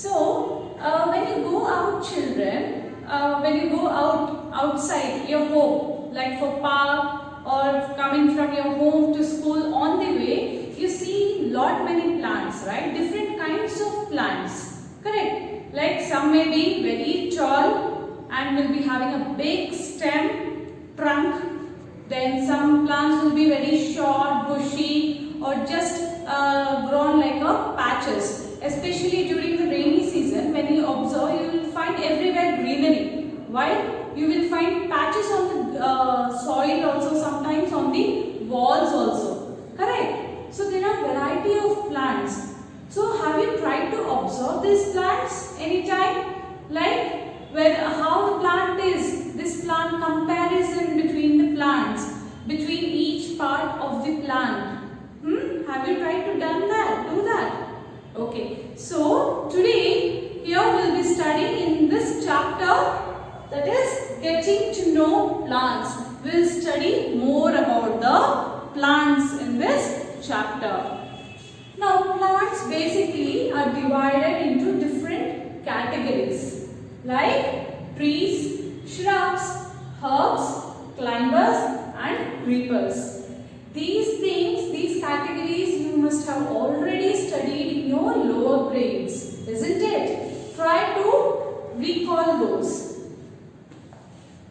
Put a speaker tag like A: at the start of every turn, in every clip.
A: When you go out, children, when you go outside your home, like for park or coming from your home to school, on the way, you see lot many plants, right? Different kinds of plants, correct? Like some may be very tall and will be having a big stem, trunk. Then some plants will be very short, bushy, or just grown like a patches. Especially during the rainy season, when you observe, you will find everywhere greenery. Why? You will find patches on the soil also, sometimes on the walls also. Correct? So there are variety of plants. So have you tried to observe these plants anytime? Like how the plant is, this plant comparison between the plants, between each part of the plant. Have you tried to do that? Okay, so today here we will be studying in this chapter, that is getting to know plants. We will study more about the plants in this chapter. Now plants basically are divided into different categories like trees, shrubs, herbs, climbers and creepers. These categories you must have already studied in your lower grades, isn't it? Try to recall those.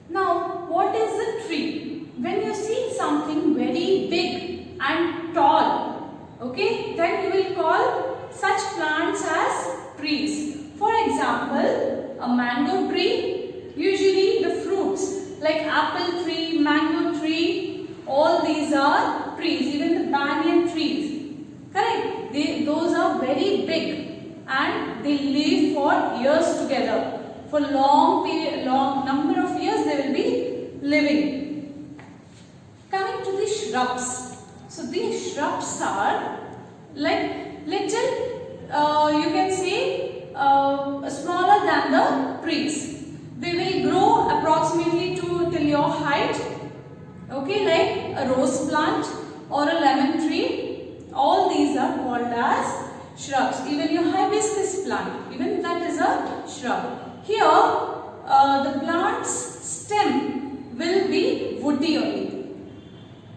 A: Now, what is a tree? When you see something very big and tall, okay, then you will call such plants as trees. For example, a mango tree, usually the fruits like apple tree, mango tree, all these are trees, even the banyan trees, correct? Those are very big and they live for years together. For long number of years they will be living. Coming to the shrubs. So these shrubs are like little, you can say smaller than the trees. They will grow approximately till your height. Okay, like a rose plant or a lemon tree, all these are called as shrubs. Even your hibiscus plant, even that is a shrub. Here, the plant's stem will be woody only.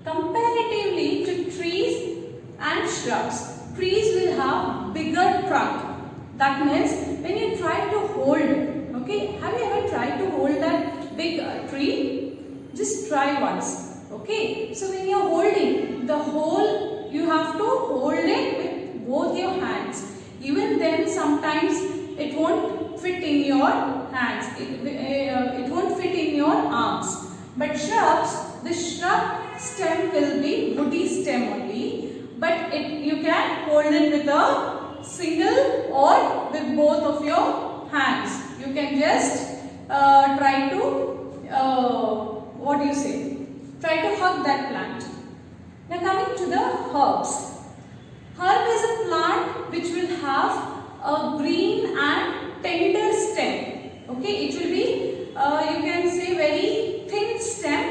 A: Comparatively to trees and shrubs, trees will have bigger trunk. That means when you try to hold, okay, have you ever tried to hold that big tree? Just try once. Okay, so when you are holding the whole, you have to hold it with both your hands. Even then, sometimes it won't fit in your hands. It won't fit in your arms. But shrubs, the shrub stem will be woody stem only. But you can hold it with a single or with both of your hands. You can just try to try to hug that plant. Now coming to the herbs. Herb is a plant which will have a green and tender stem. Okay, it will be you can say very thin stem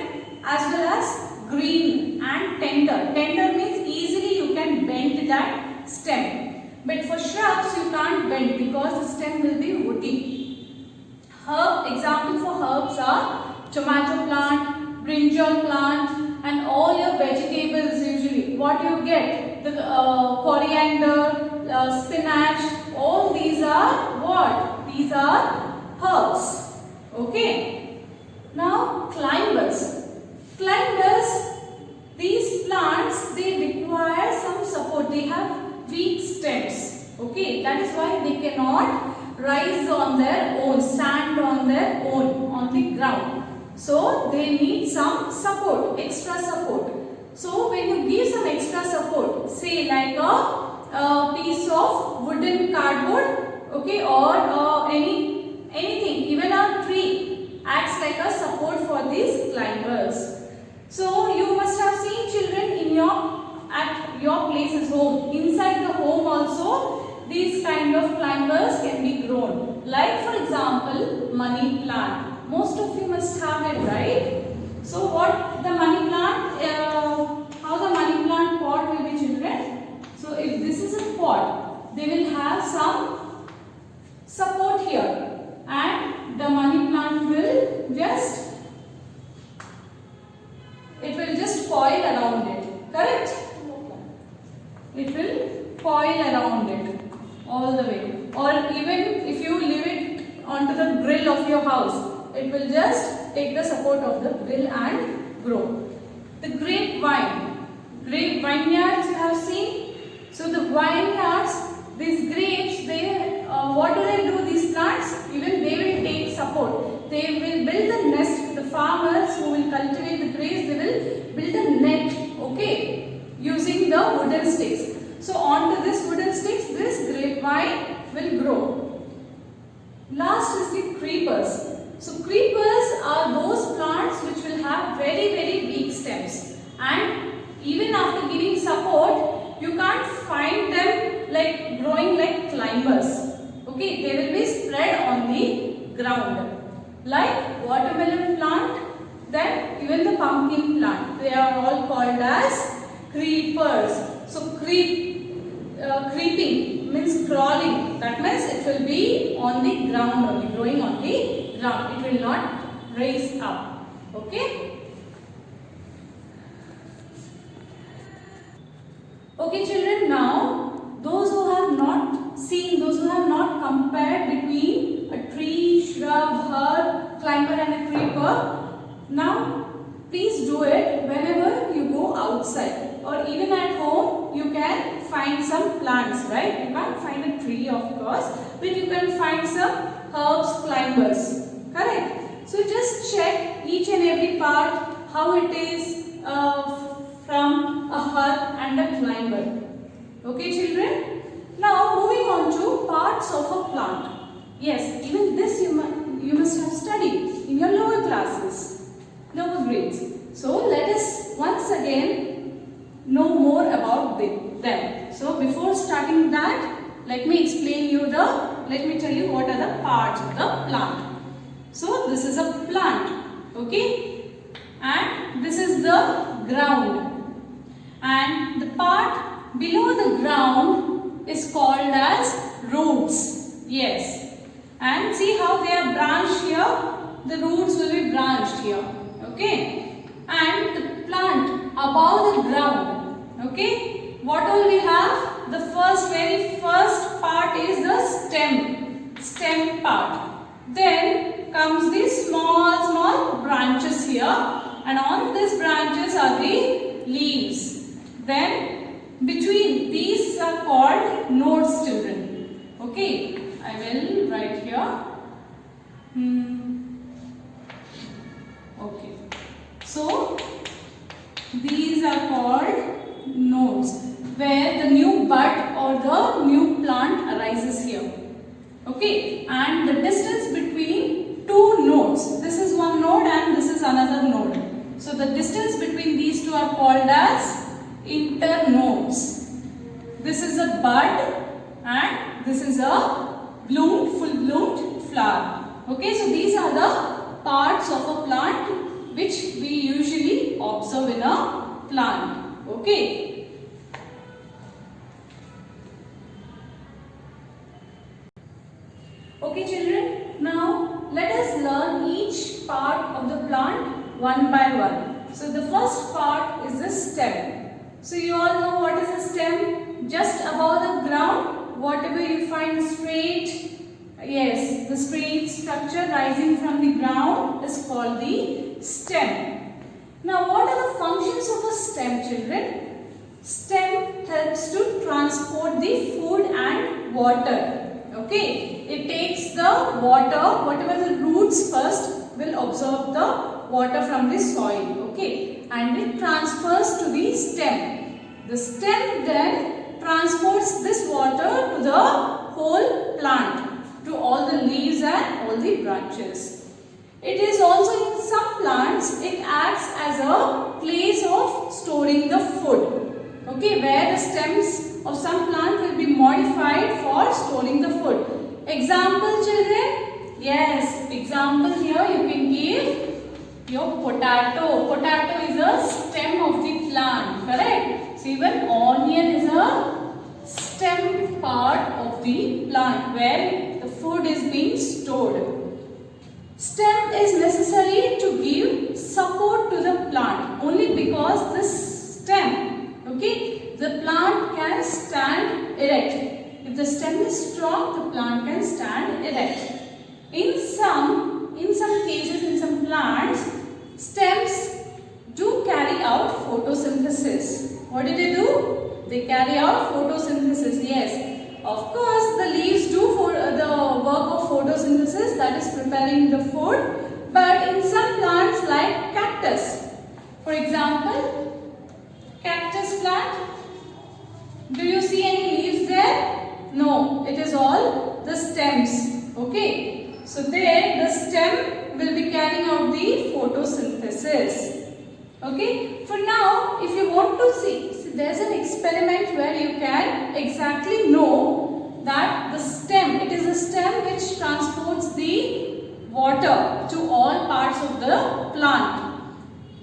A: as well as green and tender. Tender means easily you can bend that stem. But for shrubs you can't bend because the stem will be woody. Example for herbs are tomato plant, brinjal plant and all your vegetables usually. What you get? The coriander, spinach, all these are what? These are herbs. Okay. Now climbers. Climbers, these plants, they require some support. They have weak stems. Okay. That is why they cannot rise on their own, stand on their own on the ground. So they need some support, extra support. So when you give some extra support, say like a piece of wooden cardboard, okay, or anything, even a tree acts like a support for these climbers. So you must have seen children at your places home. Inside the home also these kind of climbers can be grown. Like for example, money plant. Most of you must have it, right? So what the money plant, how the money plant pot will be, children? So if this is a pot, they will have some it will coil around it all the way. Or even if you leave it onto the grill of your house, it will just take the support of the grill and grow. The grapevine, vineyards you have seen. So the vineyards, these grapes, they what do? These plants, even they will take support. They will build a nest. The farmers who will cultivate the grapes, they will build a net, okay, using the wooden sticks. So onto this wooden sticks, this grapevine will grow. Last is the creepers. So creepers are those plants which will have very weak stems, and even after giving support, you can't find them like growing like climbers. Okay, they will be spread on the ground. Like watermelon plant, then even the pumpkin plant. They are all called as creepers. So creeping means crawling. That means it will be on the ground only, growing on the ground. It will not raise up. Okay. Okay children, now those who have not seen, those who have not compared between a tree, shrub, herb, climber and a creeper, now please do it whenever you go outside, or even at home you can find some plants, right? You can't find a tree of course, but you can find some herbs, climbers, correct? So just check each and every part how it is from a herb and a climber. Okay children? Now moving on to parts of a plant. Yes, even this you must have studied in your lower classes, lower grades. So let us once again know more about them. So before starting that, let me tell you what are the parts of the plant. So this is a plant, okay, and this is the ground. And the part below the ground is called as roots. Yes. And see how they are branched here? The roots will be branched here. Okay. And the plant above the ground. Okay. What all we have? The very first part is the stem part. Then comes the small branches here. And on these branches are the leaves. Then between these are called nodes children. Okay, I will write here. Okay, so these are called nodes where the new bud or the new plant arises here. Okay, and the distance between two nodes. This is one node and this is another node. So the distance between these two are called as internodes. This is a bud and this is a full bloomed flower. Okay, so these are the parts of a plant which we usually observe in a plant. Okay. Okay children, now let us learn each part of the plant one by one. So the first part is the stem. So you all know what is a stem? Just above the ground, whatever you find straight, yes, the straight structure rising from the ground is called the stem. Now what are the functions of a stem children? Stem helps to transport the food and water. Okay, it takes the water, whatever the roots first will absorb the water from the soil. Okay, and it transfers to the stem. The stem then transports this water to the whole plant, to all the leaves and all the branches. It is also in some plants, it acts as a place of storing the food. Okay, where the stems of some plant will be modified for storing the food. Example children? Yes, example here you can give your potato. Potato is a stem of the plant, correct? So even onion is a stem part of the plant where the food is being stored. Stem is necessary to give support to the plant only because this stem, okay, the plant can stand erect. If the stem is strong, the plant can stand erect. In some cases, in some plants, stems do carry out photosynthesis. What do? They carry out photosynthesis. Yes, of course, the leaves do for the work of photosynthesis, that is preparing the food. But in some plants like cactus, for example, cactus plant, do you see any leaves there? No, it is all the stems. Okay, so there the stem will be carrying out the photosynthesis. Okay, for now, if you want to see, there is an experiment where you can exactly know that the stem, it is a stem which transports the water to all parts of the plant.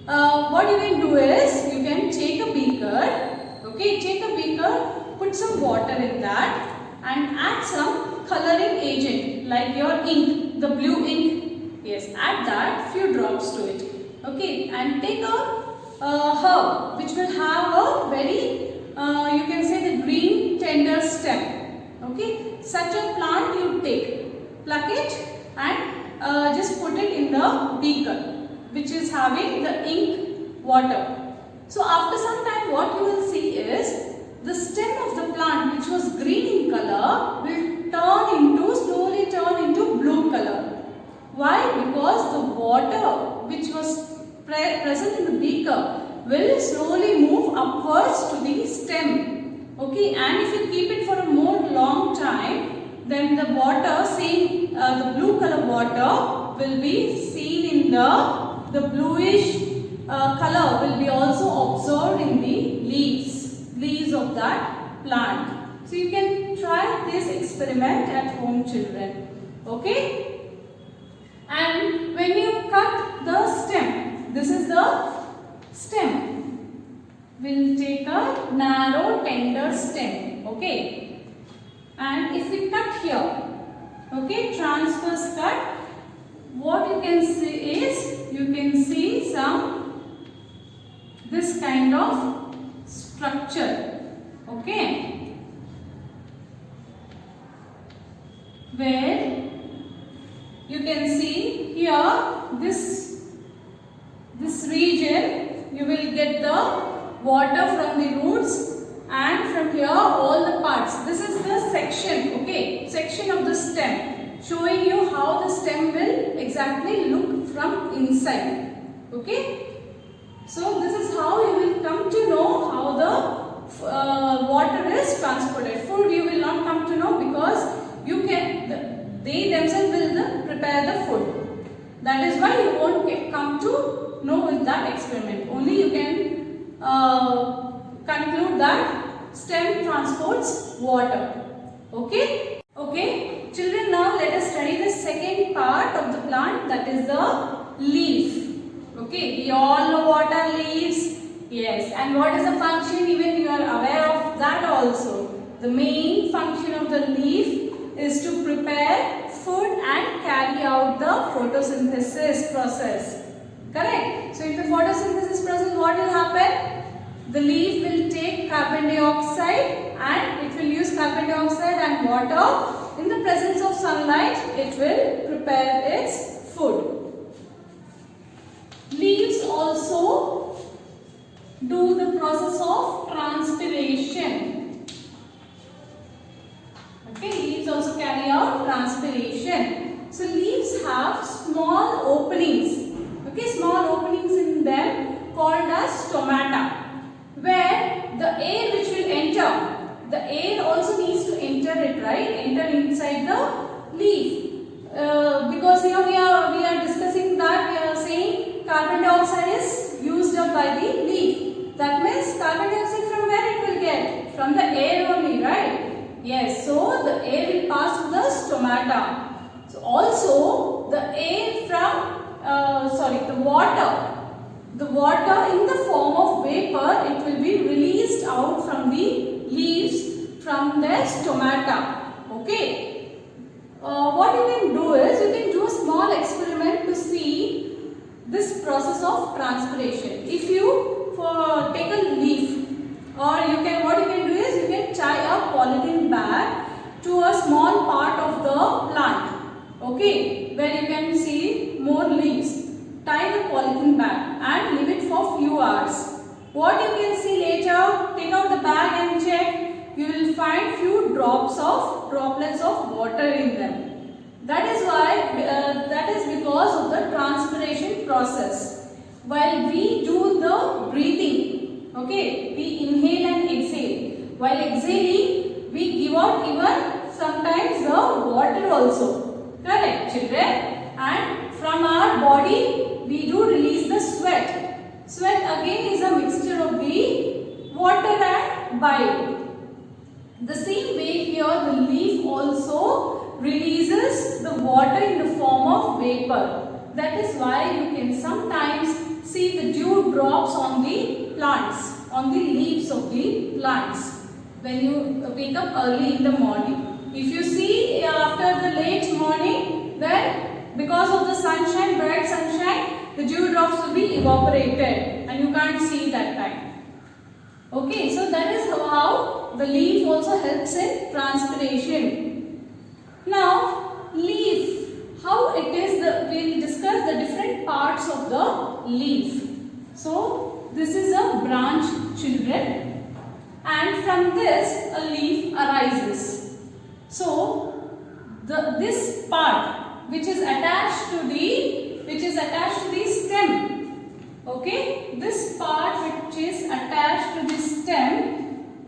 A: What you can do is, you can take a beaker, okay, take a beaker, put some water in that and add some coloring agent like your ink, the blue ink. Yes, add that few drops to it. Okay, and take a herb which will have a very, you can say the green tender stem. Okay, such a plant you take, pluck it and just put it in the beaker which is having the ink water. So after some time, what you will see is the stem of the plant which was green in color will slowly turn into blue color. Why? Because the water which was present in the beaker will slowly move upwards to the stem. Okay, and if you keep it for a more long time, then the water, the blue color water will be seen in the bluish color will be also observed in the leaves of that plant. So you can try this experiment at home, children. Okay? And when you cut the stem, this is the stem. We'll take a narrow tender stem. Okay? And if we cut here, okay, transverse cut, what you can see is, you can see this kind of structure. Okay? Where you can see here, this region, you will get the water from the roots, and from here all the parts. This is the section, okay, section of the stem, showing you how the stem will exactly look from inside. Okay? So this is how you will come to know how the water is transported. Food you will not come to know, because they themselves will prepare the food. That is why you won't come to know with that experiment. Only you can conclude that stem transports water. Okay? Okay. Children, now let us study the second part of the plant, that is the leaf. Okay, we all know what are leaves. Yes, and what is the function? Even you are aware of that also. The main function of the leaf is to prepare food and carry out the photosynthesis process. Correct? So in the photosynthesis process, what will happen? The leaf will take carbon dioxide and it will use carbon dioxide and water. In the presence of sunlight, it will prepare its food. Leaves also do the process of transpiration. Okay, leaves also carry out transpiration. So leaves have small openings. Okay, small openings in them called as stomata, where the air which will enter, the air also needs to enter it, right? Enter inside the leaf. Because here we are discussing that, we are saying carbon dioxide is used up by the leaf. That means carbon dioxide from where it will get? From the air only, right? Yes, so the air will pass to the stomata. So also the air from, the water in the form of vapor, it will be released out from the leaves from their stomata. Okay. What you can do is, you can do a small experiment to see this process of transpiration. If you take a leaf, or you can, what can tie a polythene bag to a small part of the plant. Okay, where you can see more leaves. Tie the polythene bag and leave it for few hours. What you can see later, take out the bag and check. You will find few droplets of water in them. That is why, that is because of the transpiration process. While we do the breathing, okay, we inhale and exhale. While exhaling, we give out even sometimes the water also. Correct, children? And from our body, we do release the sweat. Sweat again is a mixture of the water and bile. The same way here, the leaf also releases the water in the form of vapor. That is why you can sometimes see the dew drops on the plants, on the leaves of the plants when you wake up early in the morning. If you see after the late morning, then because of the sunshine, bright sunshine, the dew drops will be evaporated and you can't see that time. Okay, so that is how the leaf also helps in transpiration. Now, leaf, how it is, we will discuss the different parts of the leaf. So, this is a branch, children, and from this a leaf arises. So, this part which is attached to the stem. Okay, this part which is attached to the stem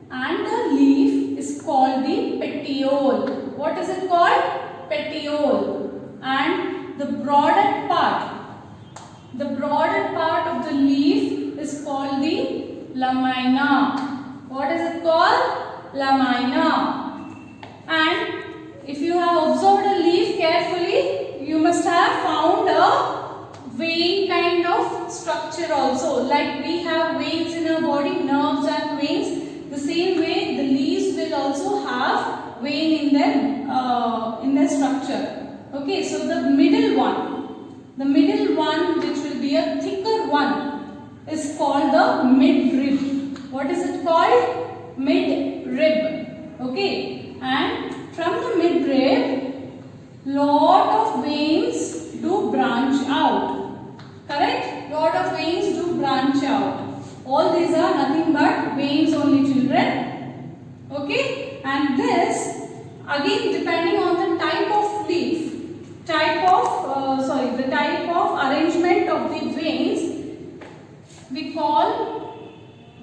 A: and the leaf is called the petiole. What is it called? Petiole. And the broader part of the leaf is called the lamina. What is it called? Lamina. And if you have observed a leaf carefully, you must have found a vein kind of structure also. Like we have veins in our body, nerves and veins. The same way the leaves will also have vein in them, in their structure. Okay, so the middle one which will be a thicker one is called the midrib. What is it called? Midrib. Okay, and from the midrib, lot of veins do branch out. Correct? Lot of veins do branch out. All these are nothing but veins only, children. Okay? And this, again depending on the type of leaf, the type of arrangement of the veins, we call,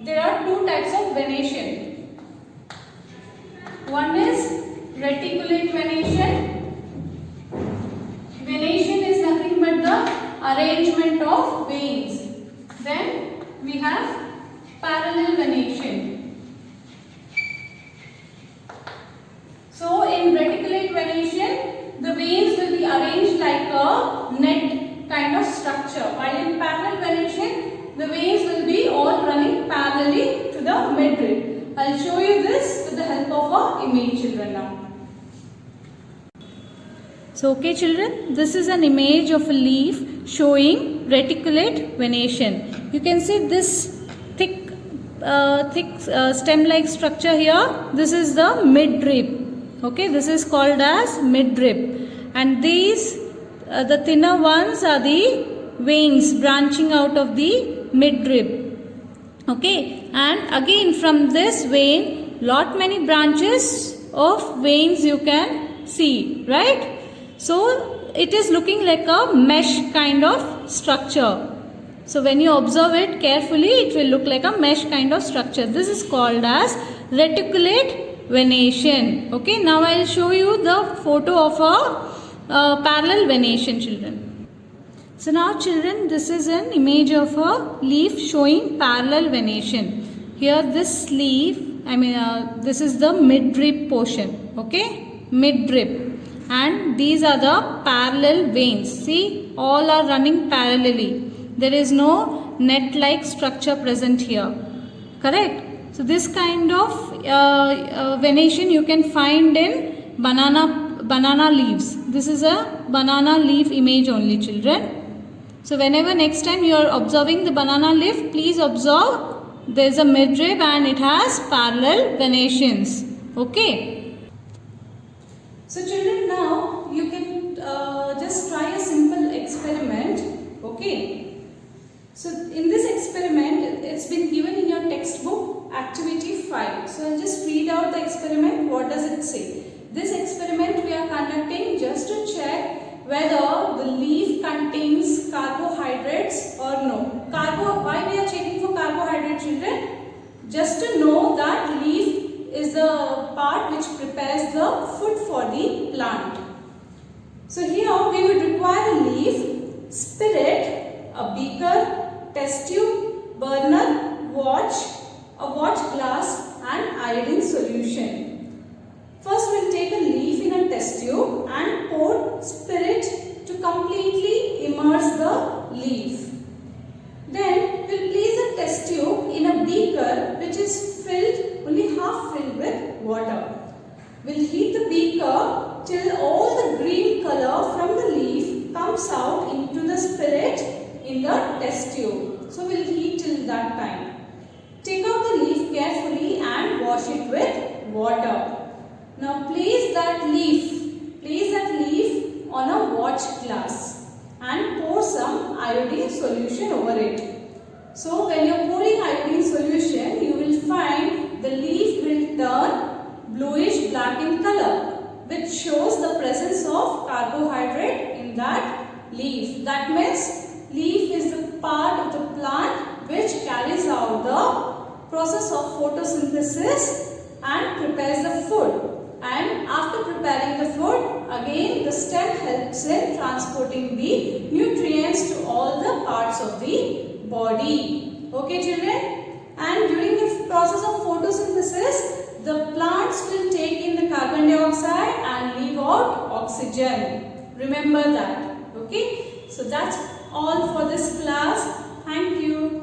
A: there are two types of venation. One is reticulate venation. Venation is nothing but the arrangement of veins. Then we have parallel venation. So in reticulate venation, the veins will be arranged like a net kind of structure. While in parallel venation, the veins will be all running parallelly to the midrib. I will show you this with the help of an image, children, now. So, okay children, this is an image of a leaf showing reticulate venation. You can see this thick stem-like structure here. This is the midrib. Okay, this is called as midrib. And these, the thinner ones are the veins branching out of the midrib. Okay, and again from this vein, many branches of veins you can see, right? So, it is looking like a mesh kind of structure. So, when you observe it carefully, it will look like a mesh kind of structure. This is called as reticulate venation. Okay, now I will show you the photo of a parallel venation, children. So, now children, this is an image of a leaf showing parallel venation. Here this leaf, this is the midrib portion. Okay, midrib. And these are the parallel veins. See, all are running parallelly. There is no net-like structure present here. Correct? So, this kind of venation you can find in banana leaves. This is a banana leaf image only, children. So, whenever next time you are observing the banana leaf, please observe there is a midrib and it has parallel venations. Okay. So children, now you can just try a simple experiment. Okay. So in this experiment, it's been given in your textbook, activity 5. So I'll just read out the experiment. What does it say? This experiment we are conducting just to check whether the leaf contains carbohydrates or no. Why we are checking for carbohydrate, children? Just to know that leaf is the part which prepares the food for the plant. So here we would require a leaf, spirit, a beaker, test tube, burner, watch, a watch glass and iodine solution. First we will take a leaf in a test tube and pour spirit to completely immerse the leaf. Then we will place a test tube in a beaker which is filled, only half filled with water. We will heat the beaker till all the green color from the leaf comes out into the spirit in the test tube. So we will heat till that time. Take out the leaf carefully and wash it with water. Now place that leaf on a watch glass and pour some iodine solution over it. So when you are pouring iodine solution, you will find the leaf will turn bluish black in color, which shows the presence of carbohydrate in that leaf. That means leaf is the part of the plant which carries out the process of photosynthesis and prepares the food. And after preparing the food, again the stem helps in transporting the nutrients to all the parts of the body. Okay children? And during the process of photosynthesis, the plants will take in the carbon dioxide and leave out oxygen. Remember that. Okay? So that's all for this class. Thank you.